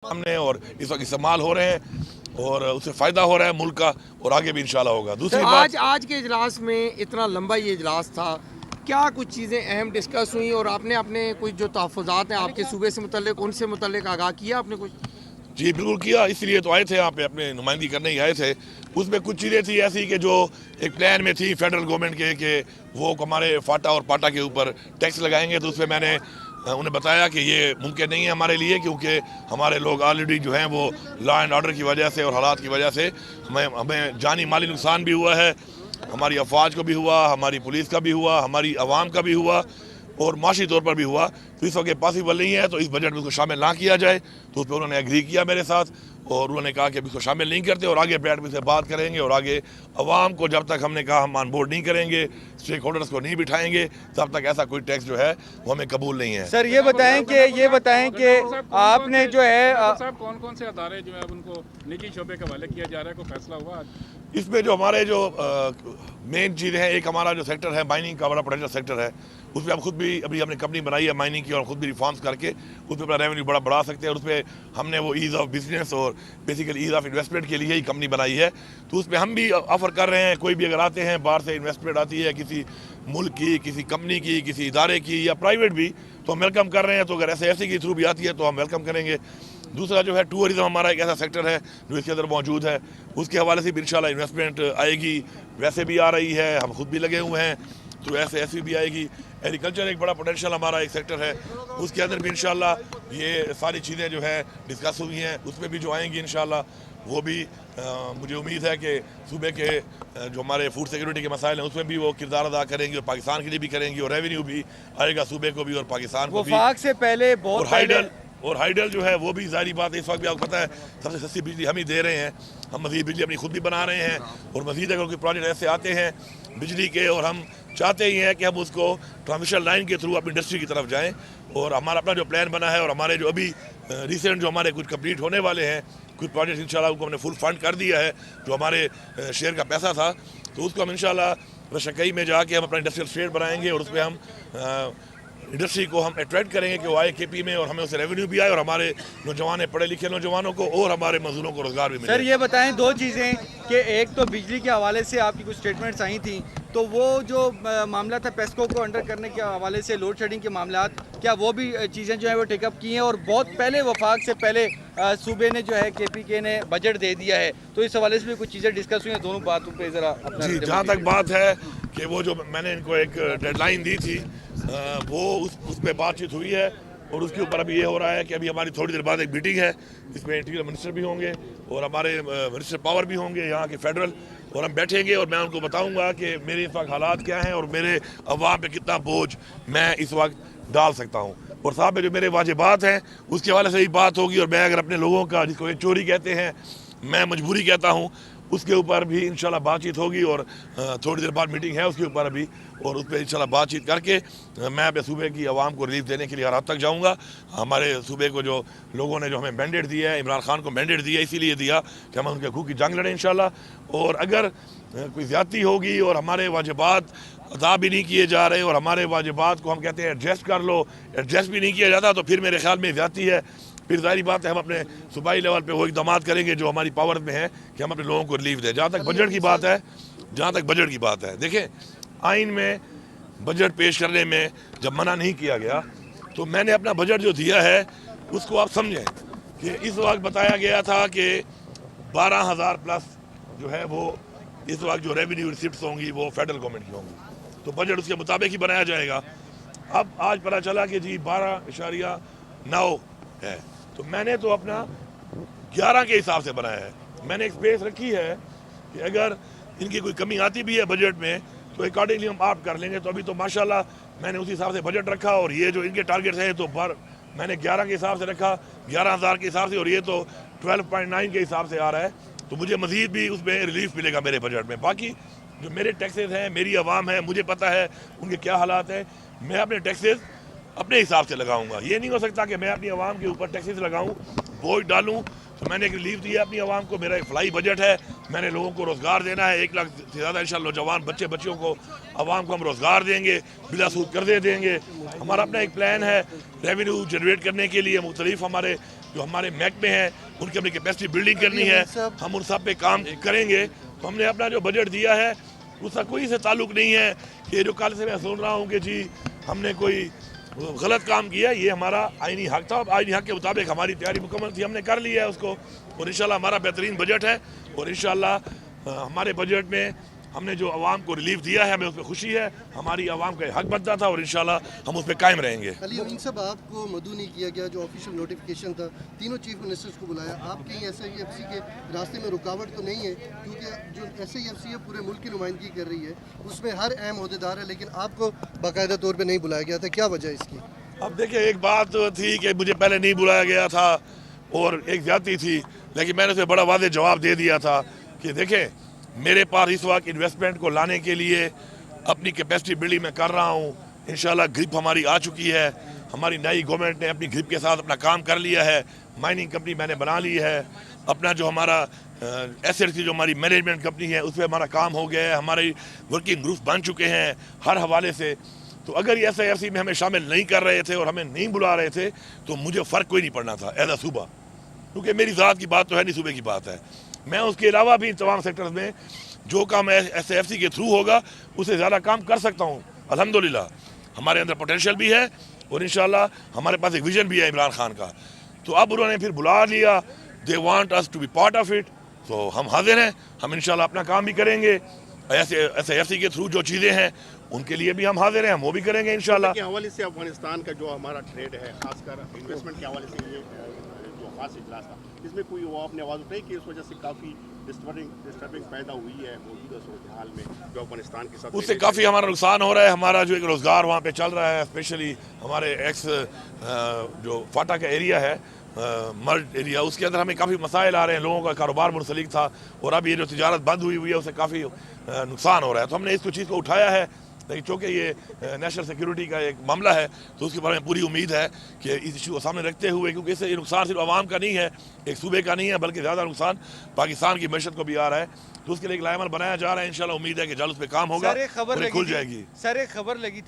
हमने और इस वक्त इस्तेमाल हो रहे हैं और उससे फ़ायदा हो रहा है मुल्क का और आगे भी इंशाल्लाह होगा। दूसरी बात, आज के इजलास में इतना लंबा ये इजलास था, क्या कुछ चीज़ें अहम डिस्कस हुई और आपने अपने कुछ जो तहफ़्फ़ुज़ात हैं आपके सूबे से मुतल्लिक उनसे मुतल्लिक आगाह किया आपने कुछ? जी बिल्कुल किया, इसलिए तो आए थे यहाँ पे, अपने नुमाइंदगी करने ही आए थे। उसमें कुछ चीज़ें थी ऐसी कि जो एक प्लान में थी फेडरल गवर्नमेंट के कि वो हमारे फाटा और पाटा के ऊपर टैक्स लगाएंगे। तो उसमें मैंने उन्हें बताया कि ये मुमकिन नहीं है हमारे लिए, क्योंकि हमारे लोग ऑलरेडी जो हैं वो लॉ एंड ऑर्डर की वजह से और हालात की वजह से हमें जानी माली नुकसान भी हुआ है, हमारी अफवाज को भी हुआ, हमारी पुलिस का भी हुआ, हमारी आवाम का भी हुआ और माशी तौर पर भी हुआ। तो इस वक्त पॉसिबल नहीं है, तो इस बजट में उसको शामिल ना किया जाए। तो उस पर उन्होंने एग्री किया मेरे साथ और उन्होंने कहा कि अब इसको शामिल नहीं करते और आगे बैठ में से बात करेंगे और आगे अवाम को जब तक हमने कहा हम ऑन बोर्ड नहीं करेंगे, स्टेक होल्डर्स को नहीं बिठाएंगे, तब तक ऐसा कोई टैक्स जो है वो हमें कबूल नहीं है। सर ये बताएं कि आपने जो है साहब कौन कौन से अदारे जो है उनको निजी शोबे के हवाले किया जा रहा है, कोई फैसला हुआ आज? इसमें जो हमारे जो मेन चीज़ें हैं, एक हमारा जो सेक्टर है माइनिंग का बड़ा पोटेंशियल सेक्टर है, उसमें हम खुद भी अभी हमने कंपनी बनाई है माइनिंग की और खुद भी रिफॉर्म्स करके उसमें अपना रेवेन्यू बड़ा बढ़ा सकते हैं। और उसमें हमने वो ईज़ ऑफ बिजनेस और बेसिकली ईज़ ऑफ इन्वेस्टमेंट के लिए ही कंपनी बनाई है। तो उसमें हम भी ऑफ़र कर रहे हैं, कोई भी अगर आते हैं बाहर से इन्वेस्टमेंट आती है किसी मुल्क की, किसी कंपनी की, किसी इदारे की या प्राइवेट भी, तो हम वेलकम कर रहे हैं। तो अगर ऐसे के थ्रू भी आती है तो हम वेलकम करेंगे। दूसरा जो है टूरिज़्म हमारा एक ऐसा सेक्टर है जो इसके अंदर मौजूद है, उसके हवाले से भी इंशाल्लाह इन्वेस्टमेंट आएगी, वैसे भी आ रही है, हम खुद भी लगे हुए हैं, तो ऐसे भी आएगी। एग्रीकल्चर एक बड़ा पोटेंशियल हमारा एक सेक्टर है, उसके अंदर भी इंशाल्लाह ये सारी चीज़ें जो है डिस्कस हुई हैं, उसमें भी जो आएंगी इंशाल्लाह वो भी मुझे उम्मीद है कि सूबे के जो हमारे फूड सिक्योरिटी के मसाइल हैं उसमें भी वो किरदार अदा करेंगी और पाकिस्तान के लिए भी करेंगी और रेवेन्यू भी आएगा सूबे को भी और पाकिस्तान को भी। वफाक से पहले बहुत और हाइडल जो है वो भी जारी बात है, इस वक्त भी आपको पता है सबसे सस्ती बिजली हम ही दे रहे हैं। हम मज़ीद बिजली अपनी खुद भी बना रहे हैं और मज़ीद अगर कोई प्रोजेक्ट ऐसे आते हैं बिजली के और हम चाहते ही हैं कि हम उसको ट्रांसमिशन लाइन के थ्रू अपनी इंडस्ट्री की तरफ जाएं। और हमारा अपना जो प्लान बना है और हमारे जो अभी रिसेंट जो हमारे कुछ कंप्लीट होने वाले हैं कुछ प्रोजेक्ट इंशाल्लाह उनको हमने फुल फंड कर दिया है, जो हमारे शेयर का पैसा था, तो उसको हम इंशाल्लाह रशकई में जाके हम अपना इंडस्ट्रियल स्टेट बनाएंगे और उसमें हम इंडस्ट्री को हम अट्रैक्ट करेंगे कि वो आए केपी में और हमें उससे रेवेन्यू भी आए और हमारे नौजवान पढ़े लिखे नौजवानों को और हमारे मजदूरों को रोजगार भी मिले। सर ये बताएं दो चीज़ें कि एक तो बिजली के हवाले से आपकी कुछ स्टेटमेंट्स आई थी, तो वो जो मामला था पेस्को को अंडर करने के हवाले से लोड शेडिंग के मामलात, क्या वो भी चीज़ें जो है वो टेकअप की हैं? और बहुत पहले वफाक से पहले सूबे ने जो है KPK ने बजट दे दिया है, तो इस हवाले से भी कुछ चीज़ें डिस्कस हुई हैं, दोनों बातों पे ज़रा अपना। जी जहाँ तक बात है कि वो जो मैंने इनको एक डेडलाइन दी थी वो उस पर बातचीत हुई है और उसके ऊपर अभी ये हो रहा है कि अभी हमारी थोड़ी देर बाद एक मीटिंग है जिसमें इंटीरियर मिनिस्टर भी होंगे और हमारे मिनिस्टर पावर भी होंगे यहाँ के फेडरल, और हम बैठेंगे और मैं उनको बताऊंगा कि मेरे इस वक्त हालात क्या हैं और मेरे अवाम पे कितना बोझ मैं इस वक्त डाल सकता हूँ। और साहब में जो मेरे वाजिबात हैं उसके हवाले से ही बात होगी। और मैं अगर अपने लोगों का, जिसको ये चोरी कहते हैं मैं मजबूरी कहता हूँ, उसके ऊपर भी इंशाल्लाह बातचीत होगी और थोड़ी देर बाद मीटिंग है उसके ऊपर अभी, और उस पर इंशाल्लाह बातचीत करके मैं अपने सूबे की आवाम को रिलीफ देने के लिए हर हद तक जाऊँगा। हमारे सूबे को जो लोगों ने जो हमें मैंडेट दिया है, इमरान खान को मैंडेट दिया इसीलिए दिया कि हम उनके हकूक़ की जंग लड़ें इंशाल्लाह। और अगर कोई ज़्यादती होगी और हमारे वाजिबात अदा भी नहीं किए जा रहे और हमारे वाजिबात को हम कहते हैं एडजस्ट कर लो, एडजस्ट भी नहीं किया जाता, तो फिर मेरे ख्याल में ज़्यादती है। फिर जाहिर बात है हम अपने सूबाई लेवल पे वो इक़दाम करेंगे जो हमारी पावर में है कि हम अपने लोगों को रिलीफ दें। जहाँ तक बजट की बात है, देखें आइन में बजट पेश करने में जब मना नहीं किया गया तो मैंने अपना बजट जो दिया है उसको आप समझें कि इस वक्त बताया गया था कि 12,000 प्लस जो है वो इस वक्त जो रेवेन्यू रिसिप्ट्स होंगी वो फेडरल गवर्नमेंट की होंगी, तो बजट उसके मुताबिक ही बनाया जाएगा। अब आज पता चला कि जी 12.9 है, तो मैंने तो अपना 11 के हिसाब से बनाया है। मैंने एक स्पेस रखी है कि अगर इनकी कोई कमी आती भी है बजट में तो अकॉर्डिंगली हम आप कर लेंगे। तो अभी तो माशाल्लाह मैंने उसी हिसाब से बजट रखा और ये जो इनके टारगेट्स हैं तो मैंने 11 के हिसाब से रखा, 11,000 के हिसाब से, और ये तो 12.9 के हिसाब से आ रहा है। तो मुझे मज़ीद भी उसमें रिलीफ मिलेगा मेरे बजट में। बाकी जो मेरे टैक्सेस हैं, मेरी आवाम है, मुझे पता है उनके क्या हालात हैं, मैं अपने टैक्सेस अपने हिसाब से लगाऊंगा। ये नहीं हो सकता कि मैं अपनी आवाम के ऊपर टैक्सेस लगाऊं, बोझ डालूं। तो मैंने एक रिलीफ दिया अपनी आवाम को, मेरा एक फ्लाई बजट है, میں نے لوگوں کو روزگار دینا ہے, 1 لاکھ سے زیادہ انشاءاللہ نوجوان بچے بچیوں کو, عوام کو ہم روزگار دیں گے, بلا سود قرضے دیں گے. ہمارا اپنا ایک پلان ہے ریونیو جنریٹ کرنے کے لیے. مختلف ہمارے محکمے ہیں ان کی اپنی کیپیسٹی بلڈنگ کرنی ہے, ہم ان سب پہ کام کریں گے. تو ہم نے اپنا جو بجٹ دیا ہے اس کا کوئی سے تعلق نہیں ہے کہ جو کل سے میں سن رہا ہوں کہ جی ہم نے کوئی غلط کام کیا. یہ ہمارا آئینی حق تھا, آئینی حق کے مطابق ہماری تیاری مکمل تھی, ہم نے کر لیا ہے اس کو. اور انشاءاللہ ہمارا بہترین بجٹ ہے, اور انشاءاللہ ہمارے بجٹ میں ہم نے جو عوام کو ریلیف دیا ہے ہمیں اس پہ خوشی ہے. ہماری عوام کا حق بنتا تھا اور انشاءاللہ ہم اس پہ قائم رہیں گے. علی امین صاحب, آپ کو مدعو نہیں کیا گیا, جو آفیشیل نوٹیفیکیشن تھا تینوں چیف منسٹرز کو بلایا, آپ کہیں SIFC کے راستے میں رکاوٹ تو نہیں ہے؟ کیونکہ جو SIFC ہے پورے ملک کی نمائندگی کر رہی ہے, اس میں ہر اہم عہدیدار ہے, لیکن آپ کو باقاعدہ طور پہ نہیں بلایا گیا تھا, کیا وجہ اس کی؟ اب دیکھیں, ایک بات تھی کہ مجھے پہلے نہیں بلایا گیا تھا اور ایک زیادتی تھی, لیکن میں نے اسے بڑا واضح جواب دے دیا تھا کہ دیکھیں میرے پاس اس وقت انویسٹمنٹ کو لانے کے لیے اپنی کیپیسٹی بلڈنگ میں کر رہا ہوں. انشاءاللہ گرپ ہماری آ چکی ہے, ہماری نئی گورنمنٹ نے اپنی گرپ کے ساتھ اپنا کام کر لیا ہے. مائننگ کمپنی میں نے بنا لی ہے, اپنا جو ہمارا ایسٹ کی جو ہماری مینجمنٹ کمپنی ہے اس پہ ہمارا کام ہو گیا ہے, ہماری ورکنگ گروپ بن چکے ہیں ہر حوالے سے. تو اگر یہ SIFC میں ہمیں شامل نہیں کر رہے تھے اور ہمیں نہیں بلا رہے تھے تو مجھے فرق کوئی نہیں پڑنا تھا ایز اے صوبہ, کیونکہ میری ذات کی بات تو ہے نہیں, صوبے کی بات ہے. میں اس کے علاوہ بھی تمام سیکٹرز میں جو کام SIFC کے تھرو ہوگا اس سے زیادہ کام کر سکتا ہوں. الحمدللہ ہمارے اندر پوٹینشیل بھی ہے اور انشاءاللہ ہمارے پاس ایک ویژن بھی ہے عمران خان کا. تو اب انہوں نے پھر بلا لیا, they want us to be part of it, تو ہم حاضر ہیں, ہم انشاءاللہ اپنا کام بھی کریں گے. SIFC کے تھرو جو چیزیں ہیں ان کے لیے بھی ہم حاضر ہیں, ہم وہ بھی کریں گے انشاءاللہ. کے حوالے سے افغانستان کا جو ہمارا ٹریڈ ہے, خاص کر انویسٹمنٹ کے حوالے سے یہ جو خاص اجلاس تھا, اس میں کوئی وہ آپ نے آواز اٹھائی کہ اس وجہ سے کافی ڈسٹربنگ پیدا ہوئی ہے موجودہ صورتحال میں جو افغانستان کے ساتھ, اس سے کافی ہمارا نقصان ہو رہا ہے. ہمارا جو ایک روزگار وہاں پہ چل رہا ہے, اسپیشلی ہمارے ایکس جو فاٹا کا ایریا ہے, مرڈ ایریا, اس کے اندر ہمیں کافی مسائل آ رہے ہیں. لوگوں کا کاروبار منسلک تھا اور اب یہ جو تجارت بند ہوئی ہے اس سے کافی نقصان ہو رہا ہے. تو ہم نے اس چیز کو اٹھایا ہے, لیکن چونکہ یہ نیشنل سیکیورٹی کا ایک معاملہ ہے تو اس کے بارے میں پوری امید ہے کہ اس ایشو کو سامنے رکھتے ہوئے, کیونکہ اس سے یہ نقصان صرف عوام کا نہیں ہے, ایک صوبے کا نہیں ہے, بلکہ زیادہ نقصان پاکستان کی معیشت کو بھی آ رہا ہے. تو اس کے لیے ایک لائحہ عمل بنایا جا رہا ہے, انشاءاللہ امید ہے کہ جلد اس پہ کام ہوگا اور کھل جائے گی. سر ایک خبر لگی